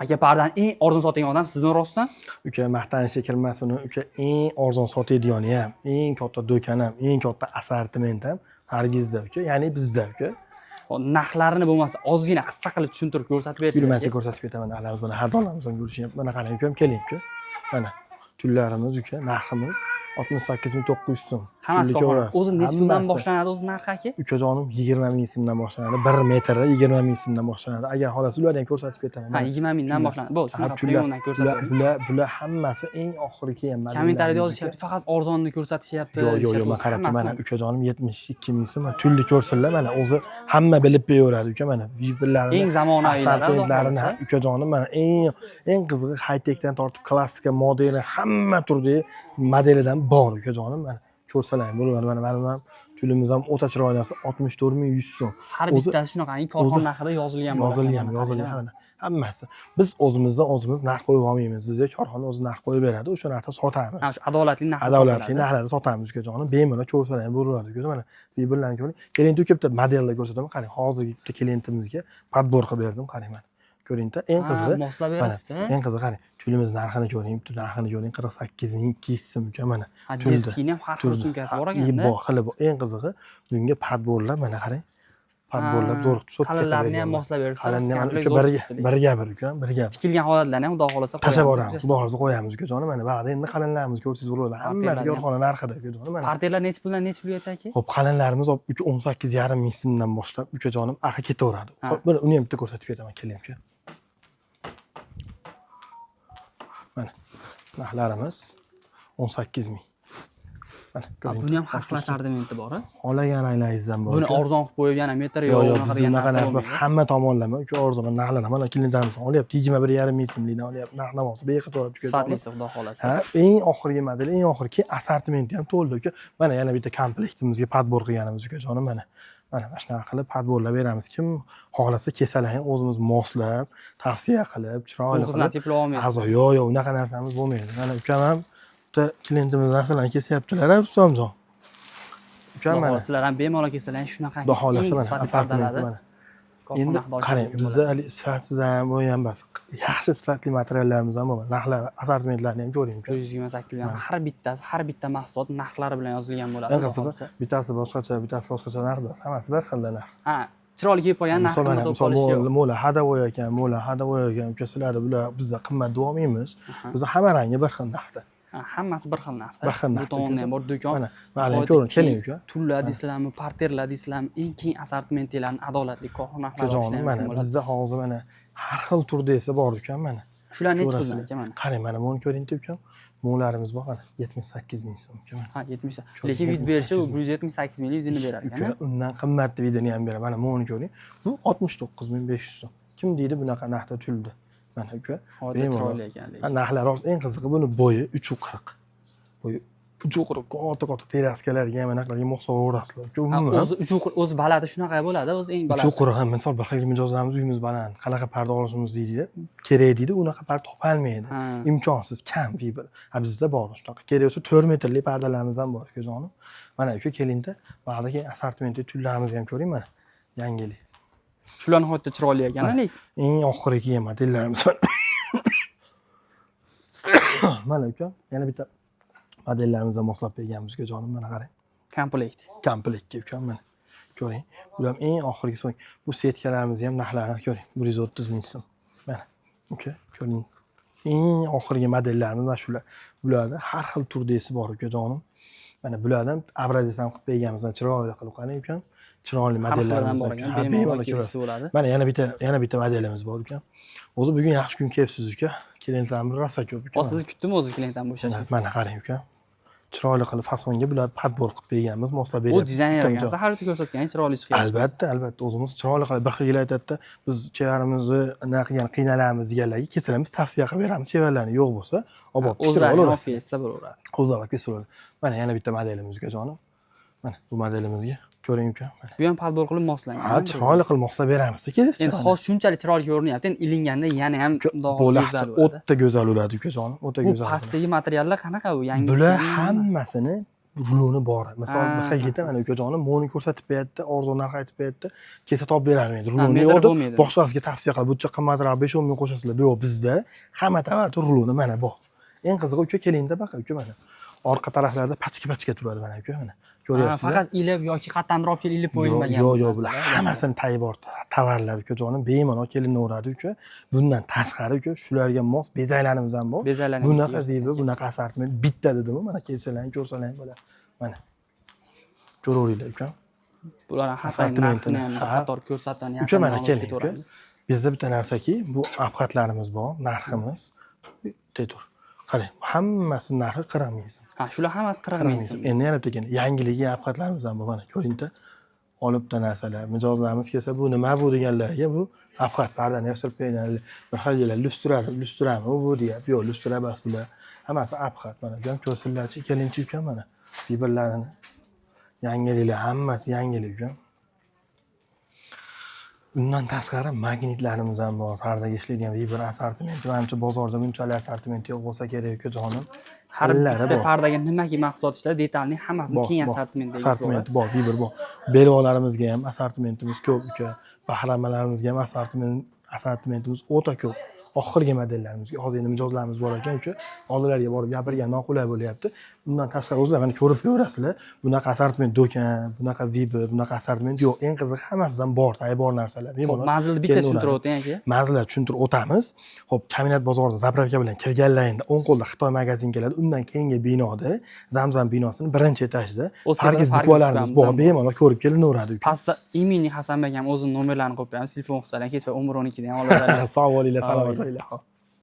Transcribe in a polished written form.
Aka pardani eng arzon sotgan odam sizmi rostdan? Uka maqtanishga kirmasin, uka eng arzon sotadigan ham, eng katta do'kon ham, eng katta assortiment ham hargizda uka, ya'ni bizda uka. Narxlarini bo'lmasa ozgina qisqa qilib tushuntirib ko'rsatib bersangiz. Yurmasa ko'rsatib ketaman. Narxlarimiz mana har dolamizdan ko'rishyapti. Mana qarang uka, keling uka. Mana tunlarimiz uka, narximiz 68.900 so'm. Hammasi korxona. O'zi nechidan boshlanadi o'zi narxi aka? Ukajonim 20 ming so'mdan boshlanadi. 1 metrda 20 ming so'mdan boshlanadi. Agar xohlasa ulardan ko'rsatib ketaman. Ha, 20 mingdan boshlanadi. Bo'ldi, shunaqa premiumdan ko'rsatib. Bular hammasi eng oxirgi ham. Kommentariyada yozishyapti, faqat arzonni ko'rsatishyapti. Yo'q, men qarab mana ukajonim 72 ming so'm. Tunni ko'rsinlar, mana o'zi hamma bilib beraveradi uka, mana vibralarni. Eng zamonaviylari ukajonim mana eng qizig'i high-techdan tortib klassika modeli hamma turdagi modelidan bor ukajonim, mana ko'rsalar bo'ladi. Mana tulimiz ham o'ta chiroyli narsa 64100 so'm. Har bittasi shunaqangi korxona narxida yozilgan mana hammasi. Biz o'zimiz narx qo'yib olmaymiz. Bizga korxona o'zi narx qo'yib beradi, o'sha narxda sotamiz. Ha, shu adolatli narxlarda sotamiz ukajonim. Bemalol ko'rsalar bo'ladi uka. Mana vibrlarni ko'ring. Keling, bitta modelni ko'rsataman. Qarang, hozirgi bitta klientimizga podbor qilib berdim, qarang mana. Ko'ringda, eng qizig'i moslab berishdi. Eng qizig'i qarang, tulimiz narxini ko'ring, 48200 so'm uka mana. Tulni ham har xil sumkasi bor ekanda. Bor. Eng qizig'i bunga podborlar mana qarang. Podborlar zo'r sotib ketaveradi. Qalinlarni ham moslab berishdi. Birga uka, birga. Tikilgan holatlarni ham xudo xolasa tashlab yuboramiz. Xudo xolasa qo'yamiz ukajonim. Mana bag'da endi qalinlarimizni ko'rsangiz bo'ladi. Hammasi korxona narxida ukajonim. Mana parterlar necha puldan necha pulgacha aka? Xo'p, qalinlarimiz 18,5 ming so'mdan boshlab ukajonim aqa ketaveradi. Buni uni ham bitta ko'rsatib ketaman, keling uka. Mana narxlarimiz 18 ming. Mana ko'ring. Buni ham har xil assortimenti bor-a? Xohlaganingizdan bor. Buni arzon qilib qo'yib yana metr yo'q, unaqa narx hamma tomonlama uka arzon narxlar mana klientlarimiz olyapti, 21,5 ming so'mlikdan olyapti. Narx navosi beqiyos olib uka. Sifatlisi xudo xolasa. Ha, eng oxirgi model, eng oxirgi assortimenti ham to'ldi uka. Mana yana bitta komplektimizga podbor qilganimiz uka jonim mana. Mana shunaqa qilib podborlab beramiz. Kim xohlasa kelsalar ham o'zimiz moslab, tavsiya qilib, chiroyli qilib. Xizmat eplab olmaysiz. Yo'q, unaqa narsamiz bo'lmaydi. Mana ukam ham bitta klientimiz narsalarni kesyaptilar, Ustomjon. Ukam mana sizlar ham bemalol kelsalar shunaqa xohlasa mana assortimenti mana. Endi qarang, bizda hali sifatsiz ham bo'lgan emas. Yaxshi sifatli materiallarimiz ham bor. Narxlar, assortimentlarni ham ko'ring. 128 ham har bitta mahsulot narxlari bilan yozilgan bo'ladi. Bittasi boshqacha, bittasi boshqacha narxda. Hammasi bir xil narx. Ha, chiroyli kelib qolgan narxini to'p qolishi yo'q. Mo'la hadavoy ekan, ukasilari bular bizda qimmat olmaymiz. Bizda hamma rangi bir xil narxda. Hammasi bir xil narxda. Bu tomonda ham bor do'kon. Mana ko'ring, keling uka. Tullar deysizlarmi, parterlar deysizlarmi, eng keng assortimentlarni adolatli korxona narxlari mana bizda hozir mana har xil turda esa bor ekan mana. Shular necha puldan ekan mana? Qarang, mana buni ko'ring-ku uka. Mo'larimiz bor mana 78 ming so'm uka. Ha, 70. Lekin vid berishi u 178 ming vidini berar ekan. Undan qimmatli vidini ham beradi. Mana buni ko'ring. Bu 69500 so'm. Kim deydi bunaqa narxda tuldi? Mana uka. Hozir chiroyli ekan lekin. Narxlar rost eng qizig'i buni bo'yi 340. Bo'yi 340 katta teraskalarga mana anaqa mo'xsovurasizlar. O'zi baladi shunaqa bo'ladi, o'zi eng baladi. 340 ham misol bir xil mijozlarimiz uyimiz baland, qanaqa parda olishimiz deydi, kerak deydi, unaqa parda topolmaydi. Imkonsiz, kam fibr. Ha bizda bor shunaqa. Kerak bo'lsa 4 metrli pardalarimiz ham bor ukajonim. Mana uka kelingda, bag'dagi assortimentli tullarimizni ham ko'ring mana. Yangilik. Shular nihoyatda chiroyli ekan, lekin eng oxirgi modellarimiz. Mana uka, yana bitta modellarimizdan moslab berganmiz ukajonim, mana qarang. Komplektga uka, mana ko'ring. Bular eng oxirgi so'ng. Bu setkalarimizni ham narxlarini ko'ring. 130 ming so'm. Mana uka, ko'ring. Eng oxirgi modellarimiz mana shular. Bularda har xil turdasi bor ukajonim. Mana bulardan abradesdan qilib berganmiz. Chiroyli qilib qarang uka. Chiroyli modellarimiz bor ekan. Bo'ladi. Mana yana bitta modelimiz bor ekan. O'zi bugun yaxshi kun kelibsiz uka. Klientlarimiz rosa ko'p ekan. Sizni kutdim o'zi klientdan bo'shashingiz. Mana qarang uka. Chiroyli qilib fasonga bular podbor qilib berganmiz, moslab beramiz. Bu dizayner ekan, saharda ko'rsatgan chiroyli chiqyapti. Albatta, o'zimiz chiroyli qilib bir xil aytadi-da, biz chevarimizni anaqa qilgan qiynalamiz deganlarga kesalarimiz tavsiya qilib beramiz. Chevarlarni yo'q bo'lsa, olib bo'laveradi. O'zlari kesaveradi. Mana yana bitta modelimizga jonim. Mana bu modelimizga ko'ring uka. Bu ham podbor qilib moslangan. Ha, chiroyli qilib moslab beramiz. Kelasizlar. Endi hozir shunchalik chiroyli ko'rinyapti. Endi ilinganda yana ham go'zal bo'ladi. O'ta go'zal bo'ladi ukajonim, o'ta go'zal. Bu pastdagi materiallar qanaqa bu? Yangi. Bular hammasini ruloni bor. Masalan, bir xil ketam, mana ukajonim moni ko'rsatib berdi, arzon narx aytib berdi, kelsa topib berolmaydi. Ruloni yo'q, boshqasiga tavsiya qilib, buncha qimmatroq 5-10 ming qo'shasizlar. Bu yo'q, bizda hamma tovarda ruloni mana bor. Eng qizig'i uka kelingda baqa uka mana. Orqa taraflarda pachka turadi mana uka mana. Ko'ryapsizlar? Faqat ilib yoki qattanroq olib kelib ilib qo'yilmagan. Yo'q, bular hammasini tayyor tovarlar ukajonim, bemalol kelinaveradi uka. Bundan tashqari uka, shularga mos bezaklarimiz ham bor. Bunaqa deydi, bunaqa assortiment bitta dedim, mana kelsalaring, ko'rsalaring bo'ladi. Mana. Ko'raveringlar uka. Bular narxini ham qator ko'rsatadi, uka mana keling uka. Bizda bitta narsaki, bu apxatlarimiz bor, narximiz. Tetur. Qarang, hammasi narxi 40 ming so'm. Shular hammasi 40 ming so'm. Endi yana bitta yangiligi apxatlarimiz ham bor, mana ko'ringda. Olibda narsalar, mijozlarimiz kelsa, bu nima bu deganlarga bu apxat pardani yashirib qo'yganlar. Bir xillar lustrami bu deyapti. Yo'q, lustra emas bular. Hammasi apxat mana. Ham ko'rsinlarchi, kelinchi uka mana. Fiberlarini yangiliklar, hammasi yangilik uka. Undan tashqari magnitlarimiz ham bor. Pardaga ishlaydigan bir assortiment. Menimcha bozorda bunchalik assortiment yo'q bo'lsa kerak ukajonim. Har bitta pardaga nimaki mahsulot ishlar, detalning hammasini keng assortimentdagi assortiment bor, fiber bor. Belvolarimizga ham assortimentimiz ko'p uka. Bahramalarimizga ham assortimentimiz o'ta ko'p. Oxirgi modellarimizga hozir endi mijozlarimiz bor ekan uka. Oldilariga borib gapirgan noqulay bo'lyapti. Bundan tashqari o'zinglar mana ko'rib ko'rasizlar. Bunaqa assortiment do'kon, bunaqa fiber, bunaqa assortiment yo'q. Eng qizig'i hammasidan bor, tayyor narsalar. Manzilni bitta tushuntirib o'ting aka. Manzilni tushuntirib o'tamiz. Xo'p, Kombinat bozorida zapravka bilan kirganlaringda o'ng qo'lda Xitoy magazin keladi. Undan keyingi binoda Zamzam binosini birinchi etajda Pargiz bukvalarimiz bor. Bemalol ko'rib kelinaveradi. Pastda Imini Hasanbek ham o'zining nomerlarini qo'yib qo'yamiz. Telefon qilsalar kech va 11-12 da ham olaveradi. Sog' bo'linglar, salomat bo'linglar.